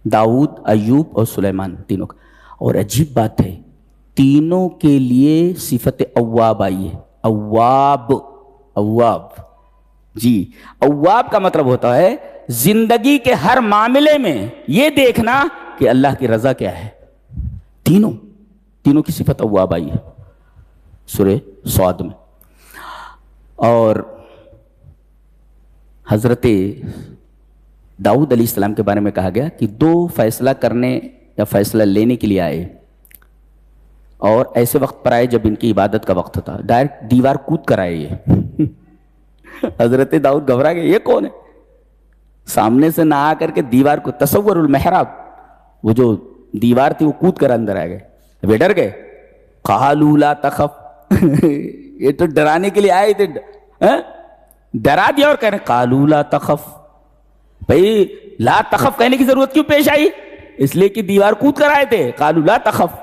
داؤد، ایوب اور سلیمان تینوں کا. اور عجیب بات ہے تینوں کے لیے صفت اواب آئی ہے. اواب، اواب جی. اواب کا مطلب ہوتا ہے زندگی کے ہر معاملے میں یہ دیکھنا کہ اللہ کی رضا کیا ہے. تینوں کی صفت اواب آئی ہے سورہ صاد میں. اور حضرت داؤد علیہ السلام کے بارے میں کہا گیا کہ دو فیصلہ کرنے یا فیصلہ لینے کے لیے آئے اور ایسے وقت پر آئے جب ان کی عبادت کا وقت تھا. ڈائریکٹ دیوار کود کر آئے یہ. حضرت داؤد گھبرا گئے یہ کون ہے. سامنے سے نہ آ کر کے دیوار کو، تصور المحراب، وہ جو دیوار تھی وہ کود کر اندر آ گئے. وہ ڈر گئے. قالوا لا تخف. یہ تو ڈرانے کے لیے آئے تھے، ڈرا دیا اور کہہ رہے قالوا لا تخف. بھائی لا تخف کہنے کی ضرورت کیوں پیش آئی؟ اس لیے کہ دیوار کود کر آئے تھے. قالوا لا تخف،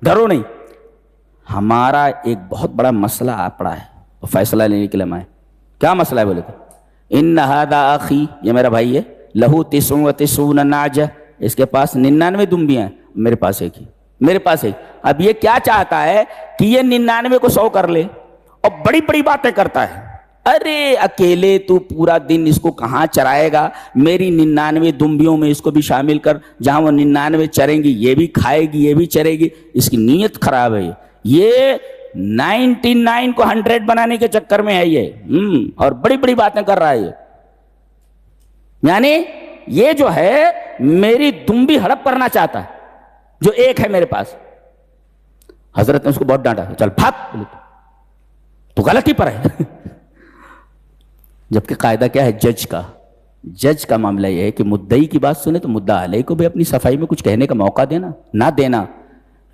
ڈرو نہیں. ہمارا ایک بہت بڑا مسئلہ آ پڑا ہے اور فیصلہ لینے کے لیے ہم آئے. کیا مسئلہ ہے؟ بولے تو ان ھذا اخی، یہ میرا بھائی ہے، لہو 99 نعجہ، اس کے پاس 99 دمبیاں ہیں، میرے پاس ایک ہی، میرے پاس ایک. اب یہ کیا چاہتا ہے کہ یہ 99 کو 100 کر لے اور بڑی بڑی باتیں کرتا ہے. ارے اکیلے تو پورا دن اس کو کہاں چرائے گا؟ میری 99 دمبیوں میں اس کو بھی شامل کر، جہاں وہ 99 چریں گی یہ بھی کھائے گی یہ بھی چرے گی. اس کی نیت خراب ہے. یہ 99 کو 100 بنانے کے چکر میں ہے یہ، اور بڑی بڑی باتیں کر رہا ہے یہ. یعنی یہ جو ہے میری دمبی ہڑپ کرنا چاہتا ہے جو ایک ہے میرے پاس. حضرت نے اس کو بہت ڈانٹا، چل بھاگ، تو غلطی پر ہے. جبکہ قاعدہ کیا ہے جج کا معاملہ یہ ہے کہ مدعی کی بات سنے تو مدعا علیہ کو بھی اپنی صفائی میں کچھ کہنے کا موقع دینا، نہ دینا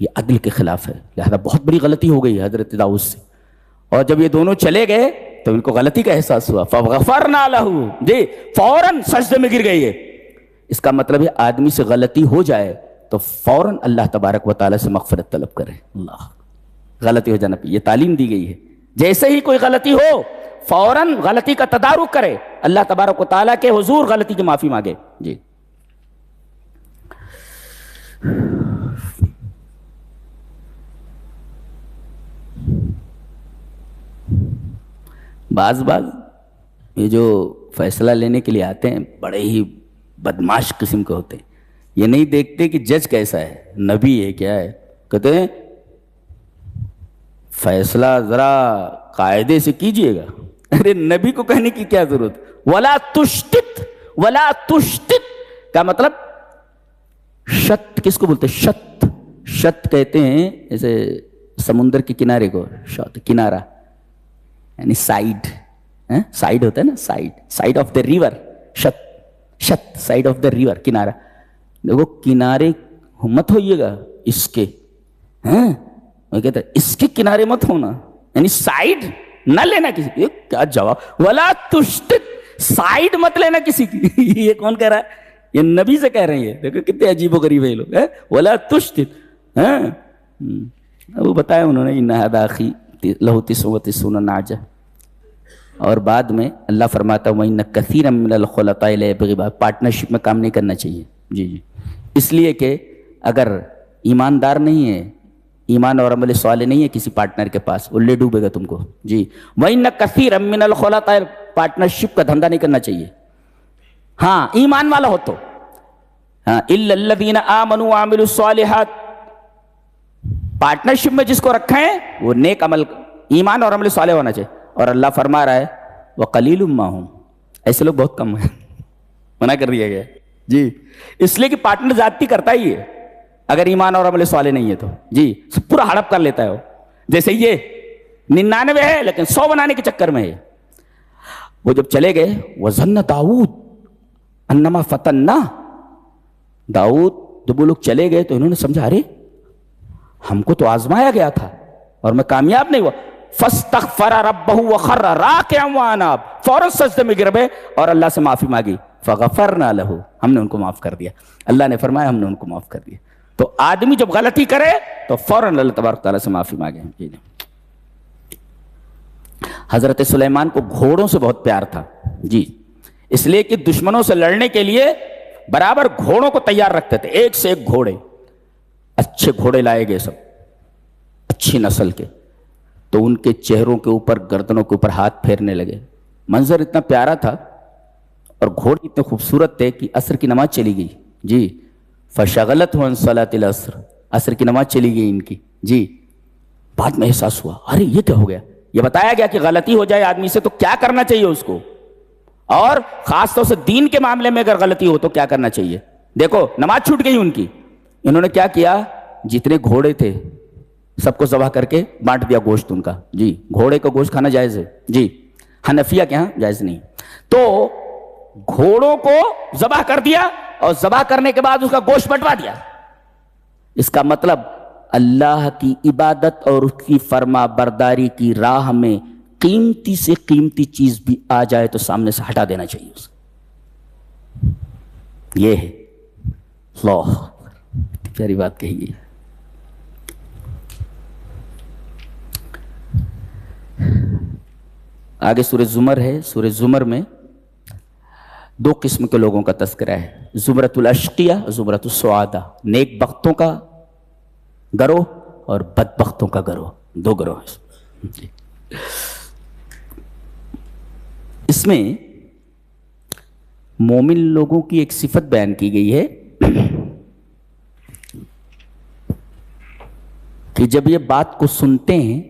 یہ عدل کے خلاف ہے. لہذا بہت بڑی غلطی ہو گئی حضرت داؤد سے. اور جب یہ دونوں چلے گئے تو ان کو غلطی کا احساس ہوا. فغفرنا لہ، جی فوراً سجدے میں گر گئی ہے. اس کا مطلب ہے آدمی سے غلطی ہو جائے تو فوراً اللہ تبارک و تعالیٰ سے مغفرت طلب کرے. اللہ، غلطی ہو جانا پہ یہ تعلیم دی گئی ہے. جیسے ہی کوئی غلطی ہو فوراً غلطی کا تدارک کرے، اللہ تبارک و تعالیٰ کے حضور غلطی کی معافی مانگے. جی بعض یہ جو فیصلہ لینے کے لیے آتے ہیں بڑے ہی بدماش قسم کے ہوتے ہیں. یہ نہیں دیکھتے کہ جج کیسا ہے، نبی ہے کیا ہے. کہتے ہیں فیصلہ ذرا قاعدے سے کیجئے گا. ارے نبی کو کہنے کی کیا ضرورت؟ ولا تشتت، ولا تشتت کا مطلب شت کس کو بولتے ہیں؟ شت کہتے ہیں جیسے سمندر کے کنارے کو، شت کنارہ یعنی سائڈ ہوتا ہے نا، سائڈ آف دا ریور. شت سائڈ آف دا ریور، کنارہ. دیکھو کنارے مت ہوئیے گا اس کے، وہ کہتا ہے اس کے کنارے مت ہونا، یعنی سائڈ نہ لینا کسی کی. کیا جواب، ولا تشتت، سائڈ مت لینا کسی کی. یہ کون کہہ رہا ہے؟ یہ نبی سے کہہ رہے ہیں. دیکھو کتنے عجیب و غریب ہے یہ لوگ. ولا تشتت، وہ بتایا انہوں نے ان ھذا اخی لہ 99 نعجہ. اور بعد میں اللہ فرماتا ہے وَإِنَّ كَثِيرًا مِّنَ الْخُلَطَاءِ لَيَبْغُونَ. پارٹنرشپ میں کام نہیں کرنا چاہیے. جی اس لیے کہ اگر ایماندار نہیں ہے، ایمان اور عمل صالح نہیں ہے کسی پارٹنر کے پاس، وہ لے ڈوبے گا تم کو. جی وَإِنَّ كَثِيرًا مِّنَ الْخُلَطَاءِ، پارٹنرشپ کا دھندا نہیں کرنا چاہیے. ہاں ایمان والا ہو تو، ہاں إِلَّا الَّذِينَ آمَنُوا وَعَمِلُوا الصَّالِحَاتِ. پارٹنرشپ میں جس کو رکھا ہے وہ نیک عمل، ایمان اور عمل صالح ہونا چاہیے. اور اللہ فرما رہا ہے وَقَلِيلٌ مَّا هُمْ، ایسے لوگ بہت کم ہیں. منع کر دیا گیا جی، اس لیے کہ پارٹنر زیادتی کرتا ہی ہے اگر ایمان اور عمل صالح نہیں ہے تو. جی پورا ہڑپ کر لیتا ہے وہ. جیسے یہ 99 ہے لیکن 100 بنانے کے چکر میں ہے. وہ جب چلے گئے وَظَنَّ داؤد أَنَّمَا فَتَنَّاهُ، داؤد جب وہ لوگ چلے گئے تو انہوں نے سمجھا ارے ہم کو تو آزمایا گیا تھا اور میں کامیاب نہیں ہوا. فَاسْتَغْفَرَ رَبَّهُ وَخَرَّ رَاكِعًا وَأَنَابَ، فوراً سجدے میں گر گئے اور اللہ سے معافی مانگی. فَغَفَرْنَا لَهُ، ہم نے ان کو معاف کر دیا. اللہ نے فرمایا ہم نے ان کو معاف کر دیا. تو آدمی جب غلطی کرے تو فوراً اللہ تبارک تعالیٰ سے معافی مانگے. حضرت سلیمان کو گھوڑوں سے بہت پیار تھا. جی اس لیے کہ دشمنوں سے لڑنے کے لیے बराबर घोड़ों को तैयार रखते थे, एक से एक घोड़े, अच्छे घोड़े लाए गए सब अच्छी नस्ल के। तो उनके चेहरों के ऊपर, गर्दनों के ऊपर हाथ फेरने लगे। मंजर इतना प्यारा था और घोड़े इतने खूबसूरत थे कि असर की नमाज चली गई जी। फशगलत हुआ सलातिल असर, असर की नमाज चली गई इनकी जी। बाद में एहसास हुआ, अरे ये क्या हो गया। ये बताया गया कि गलती हो जाए आदमी से तो क्या करना चाहिए उसको, और खासतौर से दीन के मामले में अगर गलती हो तो क्या करना चाहिए। देखो नमाज छूट गई उनकी, इन्होंने क्या किया, जितने घोड़े थे सबको ज़बह करके बांट दिया गोश्त उनका जी। घोड़े का गोश्त खाना जायज़ है जी, हनफिया के यहाँ जायज़ नहीं। तो घोड़ों को ज़बह कर दिया और ज़बह करने के बाद उसका गोश्त बंटवा दिया। इसका मतलब अल्लाह की इबादत और उसकी फर्मा बरदारी की राह में कीमती से कीमती चीज भी आ जाए तो सामने से हटा देना चाहिए उसे। ये है लॉ, प्यारी बात कही गई। आगे सूरह ज़ुमर है। सूरह ज़ुमर में दो किस्म के लोगों का तस्करा है, ज़ुमरतुल अश्किया, ज़ुमरतुल सुआदा। नेक बख्तों का गरोह और बदबख्तों का गरोह, दो गरोह है। इसमें मोमिन लोगों की एक सिफत बयान की गई है कि जब ये बात को सुनते हैं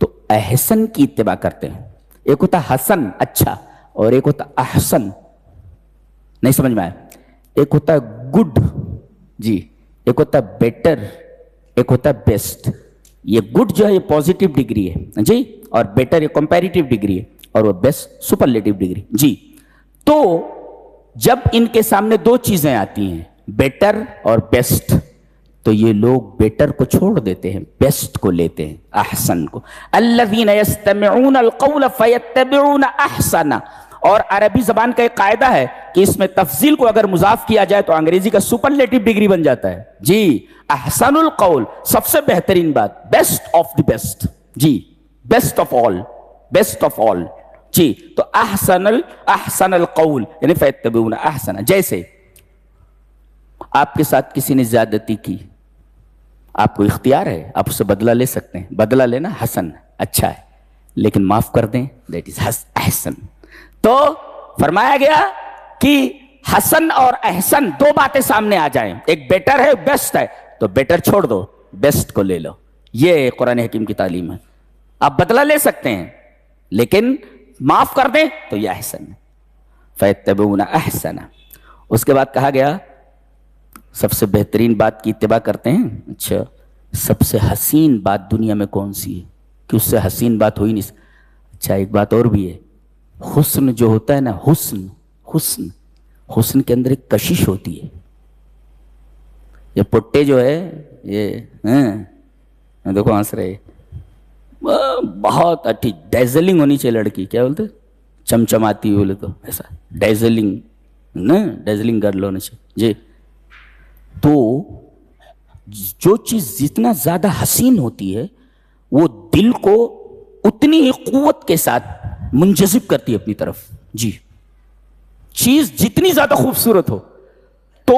तो अहसन की इत्तिबा करते हैं। एक होता हसन अच्छा और एक होता अहसन, नहीं समझ में आया। एक होता है गुड जी, एक होता है बेटर, एक होता है बेस्ट। ये गुड जो है ये पॉजिटिव डिग्री है जी, और बेटर ये कंपैरेटिव डिग्री है, और वो बेस्ट सुपरलेटिव डिग्री जी। तो जब इनके सामने दो चीजें आती हैं, बेटर और बेस्ट, तो ये लोग बेटर को छोड़ देते हैं, बेस्ट को लेते हैं, अहसन को। अल्लज़ीना यस्तमिऊना अल-क़ौला फ़यत्तबिऊना अहसना। और अरबी जबान का एक कायदा है कि इसमें तफजील को अगर मुजाफ किया जाए तो अंग्रेजी का सुपरलेटिव डिग्री बन जाता है जी। अहसनुल क़ौल, सबसे बेहतरीन बात, बेस्ट ऑफ द बेस्ट जी, best of all, best of all जी। तो अहसनल क़ौल यानी फ़यत्तबिऊना अहसना। जैसे आपके साथ किसी ने ज्यादती की, आपको इख्तियार है, आप उससे बदला ले सकते हैं। बदला लेना हसन अच्छा है, लेकिन माफ कर दें दैट इज अहसन। तो फरमाया गया कि हसन और अहसन दो बातें सामने आ जाएं, एक बेटर है बेस्ट है, तो बेटर छोड़ दो, बेस्ट को ले लो। ये कुरान हकीम की तालीम है। आप बदला ले सकते हैं लेकिन माफ कर दें तो यह अहसन है, फ़यत्तबिऊना अहसना। उसके बाद कहा गया सबसे बेहतरीन बात की इत्तिबा करते हैं। अच्छा, सबसे हसीन बात दुनिया में कौन सी है कि उससे हसीन बात हो ही नहीं। अच्छा, एक बात और भी है, हुस्न जो होता है ना, हुस्न हुस्न हुस्न के अंदर एक कशिश होती है। ये पुट्टे जो है ये देखो हंस रहे, बहुत अच्छी डेजलिंग होनी चाहिए लड़की, क्या बोलते, चमचमाती बोले तो ऐसा डेजलिंग ना, डेजलिंग गर्ल होनी चाहिए जी। तो जो चीज जितना ज्यादा हसीन होती है वो दिल को उतनी ही कुव्वत के साथ मुंजज़िब करती है अपनी तरफ जी। चीज जितनी ज्यादा खूबसूरत हो तो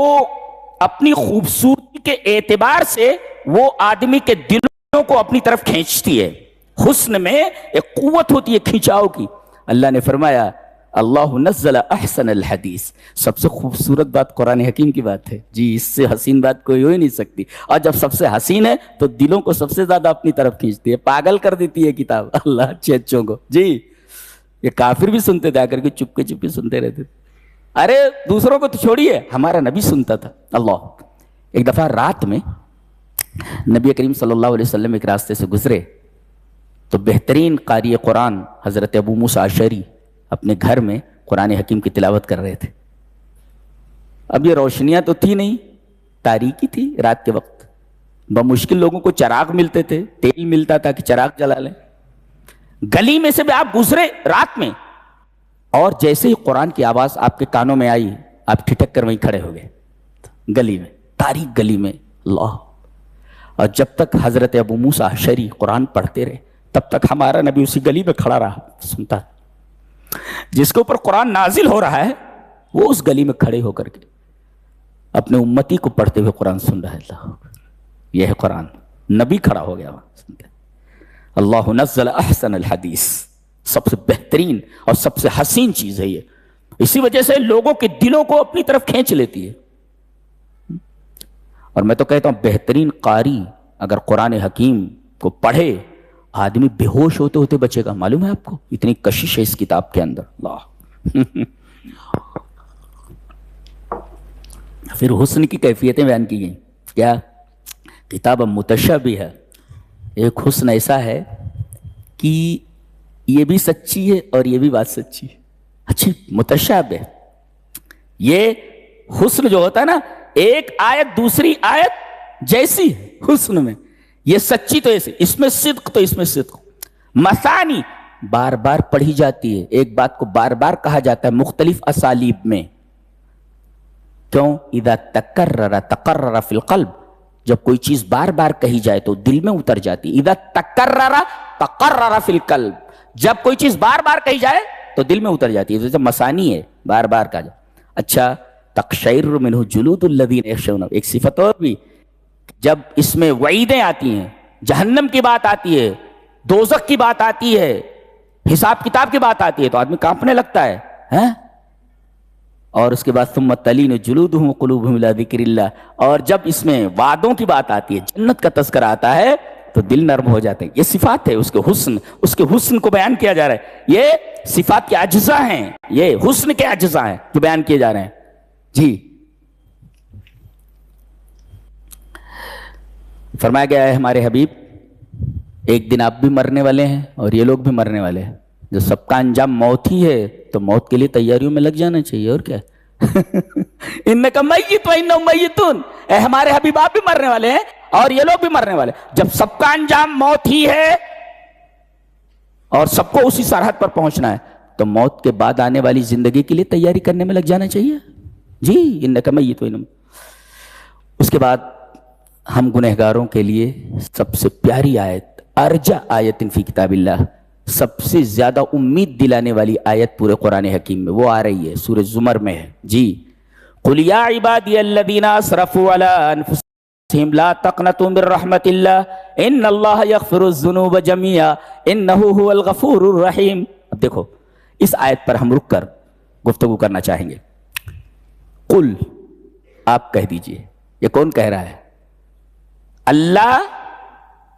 अपनी खूबसूरती के एतबार से वो आदमी के दिलों को अपनी तरफ खींचती है। हुस्न में एक कुव्वत होती है खिंचाव की। अल्लाह ने फरमाया अल्लाहु नज़्ज़ला अहसनल हदीस, सबसे खूबसूरत बात कुरान हकीम की बात है जी। इससे हसीन बात कोई हो ही नहीं सकती, और जब सबसे हसीन है तो दिलों को सबसे ज्यादा अपनी तरफ खींचती है, पागल कर देती है किताब। अल्लाह अच्छे अच्छों को जी। ये काफिर भी सुनते थे, आकर के चुपके चुपके सुनते रहते थे। अरे दूसरों को तो छोड़िए, हमारा नबी सुनता था। अल्लाह, एक दफा रात में नबी करीम सल्लल्लाहु अलैहि वसल्लम एक रास्ते से गुजरे तो बेहतरीन कारी कुरान हजरत अबू मूसा अशरी अपने घर में कुरान हकीम की तिलावत कर रहे थे। अब ये रोशनियां तो थी नहीं, तारीकी थी रात के वक्त, बमुश्किल लोगों को चिराग मिलते थे, तेल मिलता था कि चिराग जला लें। गली में से भी आप गुजरे रात में, और जैसे ही कुरान की आवाज आपके कानों में आई आप ठिठक कर वहीं खड़े हो गए गली में, तारीक गली में। अल्लाह, और जब तक हजरत अबू मूसा अशरी कुरान पढ़ते रहे तब तक हमारा नबी उसी गली में खड़ा रहा, सुनता। जिसके ऊपर कुरान नाजिल हो रहा है वो उस गली में खड़े होकर के अपने उम्मती को पढ़ते हुए कुरान सुन रहा था। यह है कुरान। नबी खड़ा हो गया वहां सुनते, अल्लाह नज़्ज़ल अहसन अल हदीस, सबसे बेहतरीन और सबसे हसीन चीज है ये। इसी वजह से लोगों के दिलों को अपनी तरफ खींच लेती है। और मैं तो कहता हूं बेहतरीन कारी अगर कुरान हकीम को पढ़े, आदमी बेहोश होते होते बचेगा। मालूम है आपको, इतनी कशिश है इस किताब के अंदर। अल्लाह फिर हुस्न की कैफियतें बयान की गई। क्या किताब मुतशब्बिह भी है। एक हुस्न ऐसा है कि ये भी सच्ची है और ये भी बात सच्ची है। अच्छी मुतशब्बिह है। ये हुस्न जो होता है ना, एक आयत दूसरी आयत जैसी है हुस्न में, ये सच्ची तो ऐसे, इसमें सिद्क तो इसमें सिद्क। मसानी बार बार पढ़ी जाती है, एक बात को बार बार कहा जाता है मुख्तलिफ असालीब में। क्यों? इदा तकर्ररा तकर्ररा फिल क़ल्ब, जब कोई चीज बार बार कही जाए तो दिल में उतर जाती है। इदा तकर्ररा तकर्ररा फिल क़ल्ब, जब कोई चीज बार बार कही जाए तो दिल में उतर जाती है। जैसे मसानी है, बार बार कहा जाए। अच्छा, तक़शइर्रु मिन्हु जुलूदुल लज़ीना यख़शौन, एक सिफत और भी, जब इसमें वईदें आती हैं, जहन्नम की बात आती है, दोज़ख की बात आती है, हिसाब किताब की बात आती है, तो आदमी कांपने लगता है? और उसके बाद सुम्मा तलीनु जुलूदुहुम व क़ुलूबुहुम इला ज़िक्रिल्लाह, और जब इसमें वादों की बात आती है, जन्नत का तज़किरा आता है, तो दिल नर्म हो जाते हैं। ये सिफात है उसके हुस्न को बयान किया जा रहा है। ये सिफात के अज्जा हैं, ये हुस्न के अज्जा हैं जो बयान किए जा रहे हैं। जी, फरमाया गया है हमारे हबीब, एक दिन आप भी मरने वाले हैं और ये लोग भी मरने वाले हैं। जो सबका अंजाम मौत ही है, तो मौत के लिए तैयारियों में लग जाना चाहिए। और क्या इन्नका मय्यित व इन्नहुम मय्यितून, हमारे हबीब आप भी मरने वाले हैं और ये लोग भी मरने वाले। जब सबका अंजाम मौत ही है और सबको उसी सरहद पर पहुंचना है, तो मौत के बाद आने वाली जिंदगी के लिए तैयारी करने में लग जाना चाहिए। जी, इन्नका मय्यित व इन्नहुम। उसके बाद हम गुनहगारों के लिए सबसे प्यारी आयत, अर्जा आयतिन फी किताबिल्लाह, सबसे ज्यादा उम्मीद दिलाने वाली आयत पूरे कुरान हकीम में वो आ रही है, सूरह ज़ुमर में है। जी, कुल या इबादियल्लज़ीना असरफू अला अनफुसिहिम ला तक़नतू मिर रहमतिल्लाह इन्नल्लाह यग़फ़िरुज़्ज़ुनूब जमीआ इन्नहु हुवल गफ़ूरुर रहीम। अब देखो, इस आयत पर हम रुक कर गुफ्तगू करना चाहेंगे। कुल, आप कह दीजिए। ये कौन कह रहा है? अल्लाह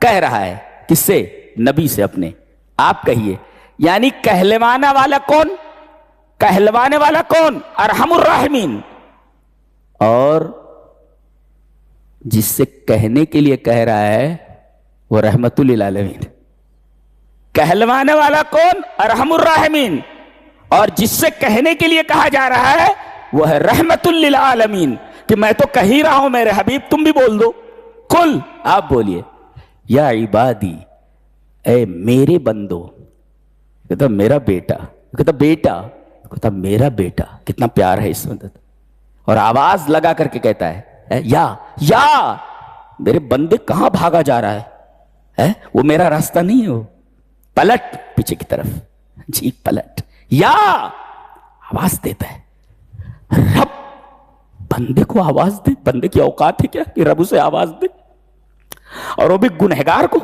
कह रहा है। किससे? नबी से अपने। आप कहिए। यानी कहलवाने वाला कौन? कहलवाने वाला कौन? अरहमुर राहिमीन। और जिससे कहने के लिए कह रहा है वो रहमतुल लिल आलमीन। कहलवाने वाला कौन? अरहमुर राहिमीन। और जिससे कहने के लिए कहा जा रहा है वो है रहमतुल लिल आलमीन, कि मैं तो कह ही रहा हूं मेरे हबीब, तुम भी बोल दो। कुल, आप बोलिए। या इबादी, ए मेरे बंदो। कहता मेरा बेटा, कहता बेटा, कहता मेरा बेटा। कितना प्यार है इसमें। और आवाज लगा करके कहता है या मेरे बंदे कहां भागा जा रहा है? वो मेरा रास्ता नहीं है, वो पलट पीछे की तरफ। जी, पलट। या आवाज देता है। रब बंदे को आवाज दे। बंदे की औकात है क्या कि रब उसे आवाज दे? और वो भी गुनहगार को।